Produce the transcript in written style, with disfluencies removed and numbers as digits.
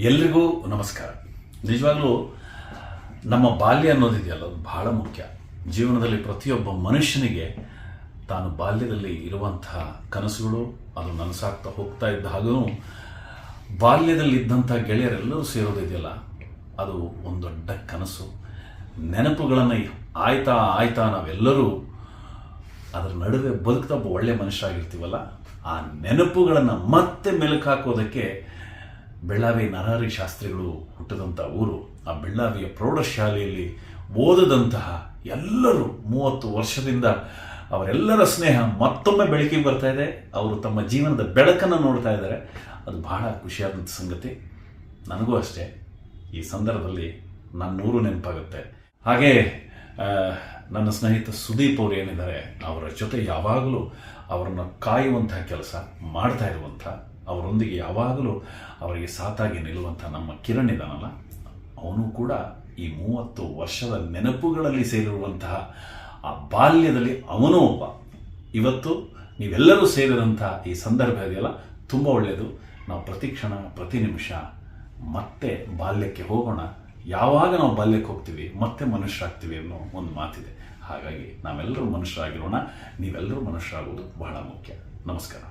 ಎಲ್ರಿಗೂ ನಮಸ್ಕಾರ. ನಿಜವಾಗ್ಲೂ ನಮ್ಮ ಬಾಲ್ಯ ಅನ್ನೋದಿದೆಯಲ್ಲ, ಅದು ಬಹಳ ಮುಖ್ಯ. ಜೀವನದಲ್ಲಿ ಪ್ರತಿಯೊಬ್ಬ ಮನುಷ್ಯನಿಗೆ ತಾನು ಬಾಲ್ಯದಲ್ಲಿ ಇರುವಂತಹ ಕನಸುಗಳು ಅದು ನನಸಾಗ್ತಾ ಹೋಗ್ತಾ ಇದ್ದ ಹಾಗೂ ಬಾಲ್ಯದಲ್ಲಿದ್ದಂಥ ಗೆಳೆಯರೆಲ್ಲರೂ ಸೇರೋದಿದೆಯಲ್ಲ, ಅದು ಒಂದು ದೊಡ್ಡ ಕನಸು. ನೆನಪುಗಳನ್ನು ಆಯ್ತಾ ನಾವೆಲ್ಲರೂ ಅದರ ನಡುವೆ ಬದುಕ್ತಾ ಒಬ್ಬ ಒಳ್ಳೆಯ ಮನುಷ್ಯರಾಗಿರ್ತೀವಲ್ಲ, ಆ ನೆನಪುಗಳನ್ನು ಮತ್ತೆ ಮೆಲುಕು ಹಾಕೋದಕ್ಕೆ ಬೆಳ್ಳಾವಿ ನರಹರಿ ಶಾಸ್ತ್ರಿಗಳು ಹುಟ್ಟಿದಂಥ ಊರು. ಆ ಬೆಳ್ಳಾವಿಯ ಪ್ರೌಢಶಾಲೆಯಲ್ಲಿ ಓದದಂತಹ ಎಲ್ಲರೂ 30 ವರ್ಷದಿಂದ ಅವರೆಲ್ಲರ ಸ್ನೇಹ ಮತ್ತೊಮ್ಮೆ ಬೆಳಕಿಗೆ ಬರ್ತಾ ಇದೆ. ಅವರು ತಮ್ಮ ಜೀವನದ ಬೆಳಕನ್ನು ನೋಡ್ತಾ ಇದ್ದಾರೆ. ಅದು ಬಹಳ ಖುಷಿಯಾದಂಥ ಸಂಗತಿ. ನನಗೂ ಅಷ್ಟೇ ಈ ಸಂದರ್ಭದಲ್ಲಿ ನನ್ನ ಊರು ನೆನಪಾಗುತ್ತೆ. ಹಾಗೆ ನನ್ನ ಸ್ನೇಹಿತ ಸುದೀಪ್ ಅವರು ಏನಿದ್ದಾರೆ, ಅವರ ಜೊತೆ ಯಾವಾಗಲೂ ಅವರನ್ನು ಕಾಯುವಂತಹ ಕೆಲಸ ಮಾಡ್ತಾ ಇರುವಂಥ, ಅವರೊಂದಿಗೆ ಯಾವಾಗಲೂ ಅವರಿಗೆ ಸಾಥಾಗಿ ನಿಲ್ಲುವಂಥ ನಮ್ಮ ಕಿರಣ್ ಇದ್ದಾನಲ್ಲ, ಅವನು ಕೂಡ ಈ 30 ವರ್ಷದ ನೆನಪುಗಳಲ್ಲಿ ಸೇರಿರುವಂತಹ ಆ ಬಾಲ್ಯದಲ್ಲಿ ಅವನೂ ಒಬ್ಬ. ಇವತ್ತು ನೀವೆಲ್ಲರೂ ಸೇರಿದಂಥ ಈ ಸಂದರ್ಭ ಇದೆಯಲ್ಲ, ತುಂಬ ಒಳ್ಳೆಯದು. ನಾವು ಪ್ರತಿ ಕ್ಷಣ ಪ್ರತಿ ನಿಮಿಷ ಮತ್ತೆ ಬಾಲ್ಯಕ್ಕೆ ಹೋಗೋಣ. ಯಾವಾಗ ನಾವು ಬಾಲ್ಯಕ್ಕೆ ಹೋಗ್ತೀವಿ ಮತ್ತೆ ಮನುಷ್ಯರಾಗ್ತೀವಿ ಅನ್ನೋ ಒಂದು ಮಾತಿದೆ. ಹಾಗಾಗಿ ನಾವೆಲ್ಲರೂ ಮನುಷ್ಯರಾಗಿರೋಣ. ನೀವೆಲ್ಲರೂ ಮನುಷ್ಯರಾಗೋದು ಬಹಳ ಮುಖ್ಯ. ನಮಸ್ಕಾರ.